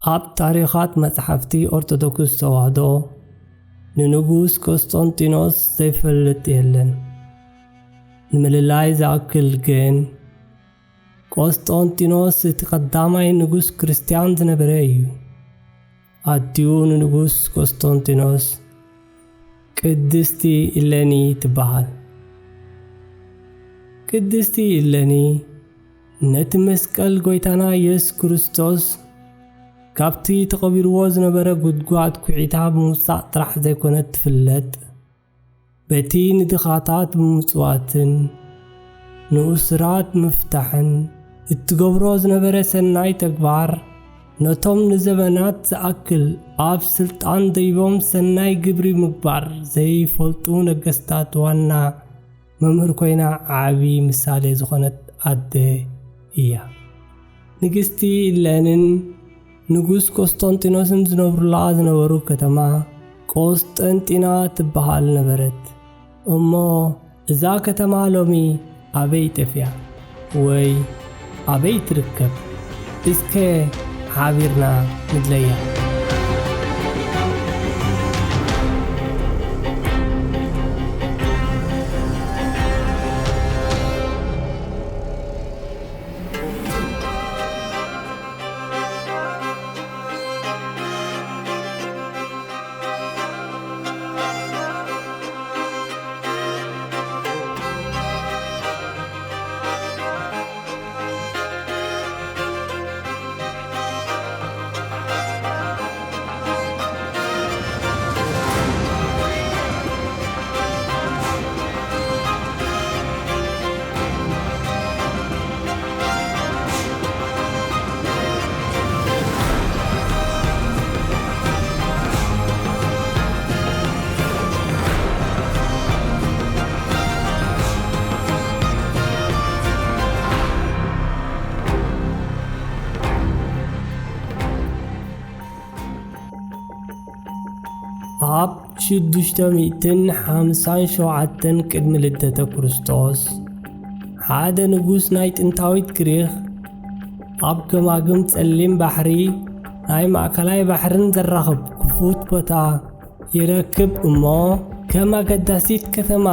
ኣብ ታሪኻት መጽሓፍቲ ኦርቶዶክስ ተዋህዶ ንንጉስ ቆስጠንጢኖስ ዘይፈልጥ የለን። ንምልላይ ዝኣክል ግን ቆስጠንጢኖስ እቲ ቀዳማይ ንጉስ ክርስቲያን ዝነበረ እዩ። ኣዲኡ ንንጉስ ቆስጠንጢኖስ ቅድስቲ ኢሌኒ ትበሃል። ቅድስቲ ኢሌኒ ነቲ መስቀል ጎይታና ኢየሱስ ክርስቶስ ካብቲ ተቐቢርዎ ዝነበረ ጉድጓድ ኩዒታ ብምውፃእ ጥራሕ ዘይኮነት ትፍለጥ፣ በቲ ንድኻታት ብምጽዋትን ንኡስራት ምፍታሕን እትገብሮ ዝነበረ ሰናይ ተግባር ነቶም ንዘመናት ዝኣክል ኣብ ስልጣን ደይቦም ሰናይ ግብሪ ምግባር ዘይፈልጡ ነገስታት ዋና መምህር ኮይና ዓብዪ ምሳሌ ዝኾነት ኣደ እያ። ንግስቲ ኢሌኒን ንጉስ ቆስጠንጢኖስን ዝነበሩ ከተማ ቆስጠንጢና ትበሃል ነበረት። እሞ እዛ ከተማ ሎሚ ኣበይ ጠፍያ ወይ ኣበይ ትርከብ? እስከ ሓቢርና ንድለያ። ኣብ 657 ቅድሚ ልደተ ክርስቶስ ሓደ ንጉስ ናይ ጥንታዊት ግሪክ ኣብ ገማግም ጸሊም ባሕሪ ናይ ማእከላይ ባሕርን ዘራኽብ ክፉት ቦታ ይረክብ እሞ ከም ኣገዳሲት ከተማ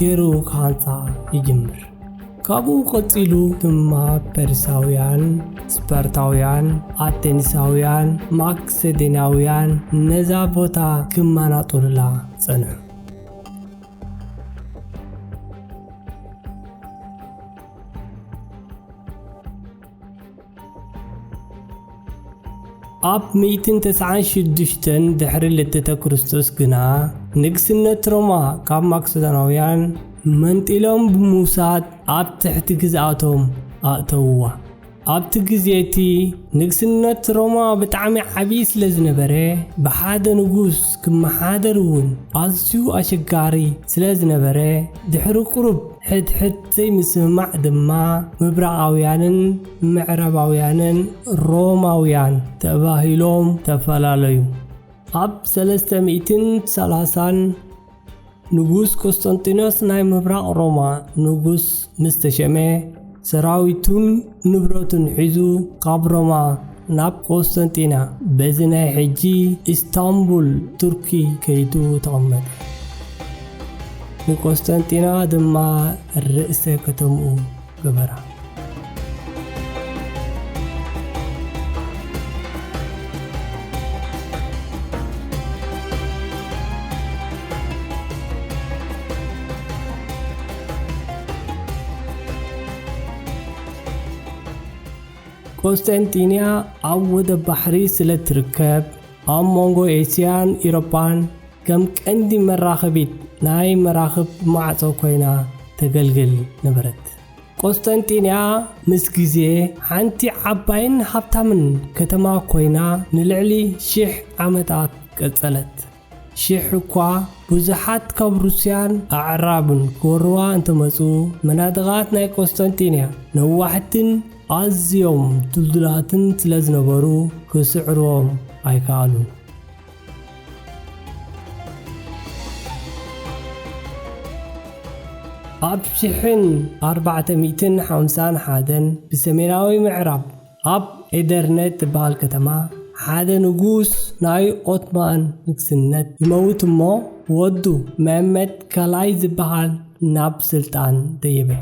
ገይሩ ክሃንፃ ይጅምር። ካብኡ ቀፂሉ ድማ ፐርሳውያን፣ ስፓርታውያን፣ አቴኒሳውያን፣ ማክሴዶናውያን ነዛ ቦታ ክመናጠሉላ ጸንሑ። ኣብ 196 ድሕሪ ልደተ ክርስቶስ ግና ንግስነት ሮማ ካብ ማክሴዶናውያን መንጢሎም ብምውሳድ ኣብ ትሕቲ ግዝኣቶም ኣእተውዋ። ኣብቲ ግዜቲ ንግስነት ሮማ ብጣዕሚ ዓብዪ ስለ ዝነበረ ብሓደ ንጉስ ክመሓደር እውን ኣዝዩ ኣሸጋሪ ስለ ዝነበረ ድሕሪ ቁሩብ ሕድሕድ ዘይምስምማዕ ድማ ምብራቃውያንን ምዕራባውያንን ሮማውያን ተባሂሎም ተፈላለዩ። ኣብ 330 ንጉስ ቆስጠንጢኖስ ናይ ምብራቅ ሮማ ንጉስ ምስ ተሸመ ሰራዊቱን ንብረቱን ሒዙ ካብ ሮማ ናብ ቆስጠንጢና በዚ ናይ ሕጂ ኢስታንቡል ቱርኪ ከይዱ ተቐመጠ። ንቆስጠንጢና ድማ ርእሰ ከተምኡ ገበራ። ቆስጠንጢንያ ኣብ ወደብ ባሕሪ ስለ ትርከብ ኣብ መንጎ ኤስያን ኢሮፓን ከም ቀንዲ መራኸቢት ናይ መራኽብ ማዕጾ ኮይና ተገልግል ነበረት። ቆስጠንጢንያ ምስ ግዜ ሓንቲ ዓባይን ሃብታምን ከተማ ኮይና ንልዕሊ 1000 ዓመታት ቀጸለት። 1000 እኳ ብዙሓት ካብ ሩስያን ኣዕራብን ክወርዋ እንተመፁ መናድቓት ናይ ቆስጠንጢንያ ነዋሕትን ኣዝዮም ድልዱላትን ስለ ዝነበሩ ክስዕርዎም ኣይከኣሉን። ኣብ 1451 ብሰሜናዊ ምዕራብ ኣብ ኤደርነት ትበሃል ከተማ حدا نجوس ناي أوتمان نكسنت يموت مو ودو محمد كلاي زبحان ناب سلطان ديبه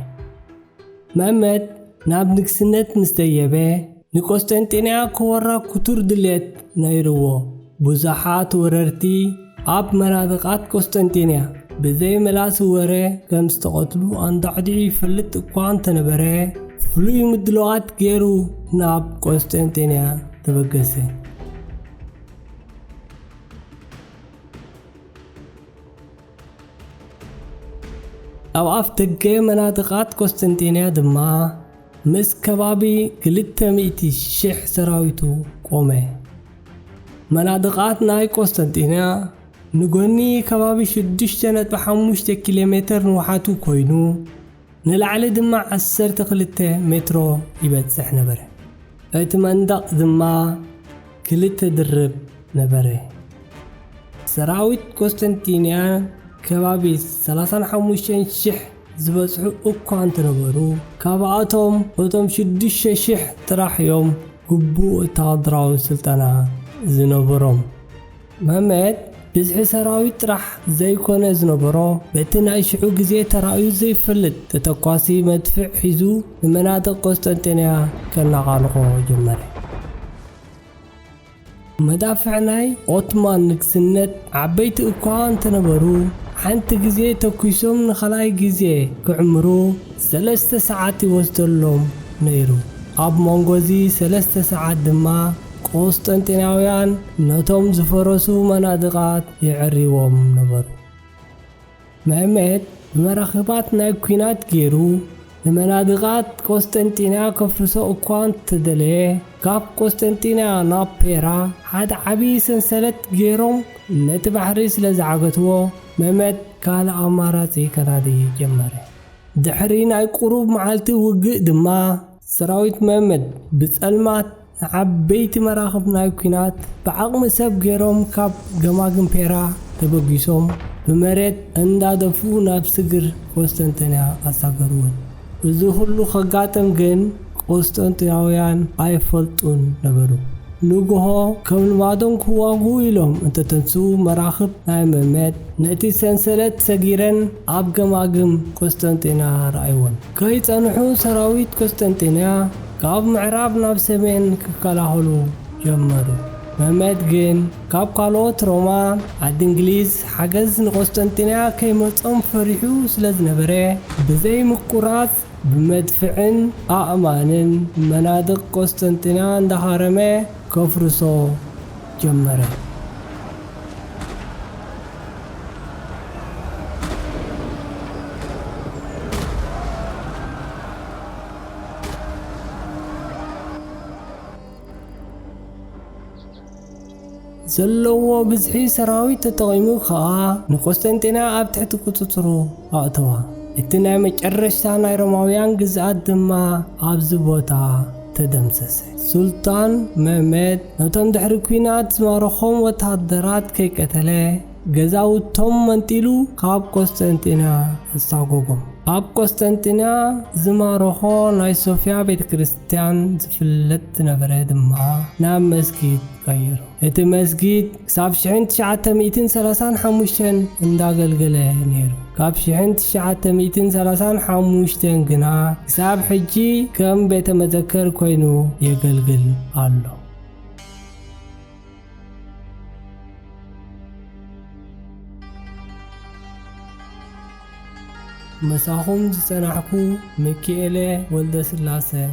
محمد ناب نكسنت مستيبه نقسطنطينية كورا كتور دليت نيرو بزحات وررتي عب مناطقات قسطنطينية بزي ملاس وري كم استقتلو عند عدي فلت اقوان تنبره فلوي مدلوات غيرو ناب قسطنطينية تبقسي أو أفتقى مناطقات قسطنطينية دما مس كبابي كلتا مئتي شح سراويتو قومي مناطقات ناي قسطنطينية نغني كبابي 6.5 كيلومتر نوحاتو كوينو نلعلي دما 12 مترو يبتسح نبره ايت مندق دما كلتا درب نبره سراويت قسطنطينية كبابي 35 شح زبصحو اكوان تنبرو كابعاتهم وطم 6 شح تراح يوم قبو تادراو سلطانا زنبروم محمد بزحي سراوي تراح زي كونه زنبرو بيتنا يشعو قزيه ترايو زي فلد تتقاسي مدفع حيزو لمناطق قسطنطينية كنا غالقو جمري مدافعناي اوتمان نكسنت عبيت اكوان تنبرو حنت جزيه تكويسوم نخلاي جزيه كعمرو 3 ساعات يوصلهم نيرو اب مونغوزي 3 ساعات دما قسطنطيناويان نتوم زفرسو مناطقات يعريوم نبرو محمد بمراخبات ناي كوينات جيرو المناطقات قسطنطينية كفرسو اكوان تدليه كاب قسطنطينية نابيرا حد عبي سنسلت جيروم نت بحري سلازعقتو محمد قال أماراتي كنادي جمري دحرين اي قروب معالتي وقق دما سراويت محمد بسألمات عبيت مراخب ناي كوينات بعقم سب جيروم كاب جماغن بيرا تبقيسوم بمريت اندادفو ناب سقر قسطنطينية أساقرون وزو هلو خقاتم جن قسطنطيناويان አይፈልጡን ነበሩ ንጉሆ ከም ልማዶም ክዋጉ ኢሎም እንተተንሱ መራኽብ ናይ መመድ ነቲ ሰንሰለት ሰጊረን ኣብ ገማግም ቆስጠንጢና ረኣይዎን ከይጸንሑ ሰራዊት ቆስጠንጢና ካብ ምዕራብ ናብ ሰሜን ክከላኸሉ ጀመሩ መመድ ግን ካብ ካልኦት ሮማ ዓዲ እንግሊዝ ሓገዝ ንቆስጠንጢና ከይመጾም ፈሪሑ ስለዝነበረ ብዘይ ምቁራጽ بمدفعن أعمانن مناطق قسطنطينة اندهارمه كفرسو جمره زلوا بزحي سراوي تتغيمو خا نقسطنطينة ኣብ ትሕቲ ቁጥጥሩ ኣእተዋ እቲ ናይ መጨረሻ ናይ ሮማውያን ግዝኣት ድማ ኣብዚ ቦታ ተደምሰሰ ሱልጣን መህመድ ነቶም ድሕሪ ኩናት ዝማረኾም ወታደራት ከይቀተለ ገዛውቶም መንጢሉ ካብ ቆስጠንጢና ኣሳጎጎም ኣብ ቆስጠንጢና ዝማረኾ ናይ ሶፊያ ቤተ ክርስቲያን ዝፍለጥ ነበረ ድማ ናብ መስጊድ ቀይሩ እቲ መስጊድ ክሳብ 1935 እንዳገልገለ ነይሩ ካብ 1935 ግና ክሳብ ሕጂ ከም ቤተ መዘክር ኮይኑ የገልግል ኣሎ مساهم زناحكو ميكيلي ولد سلاسة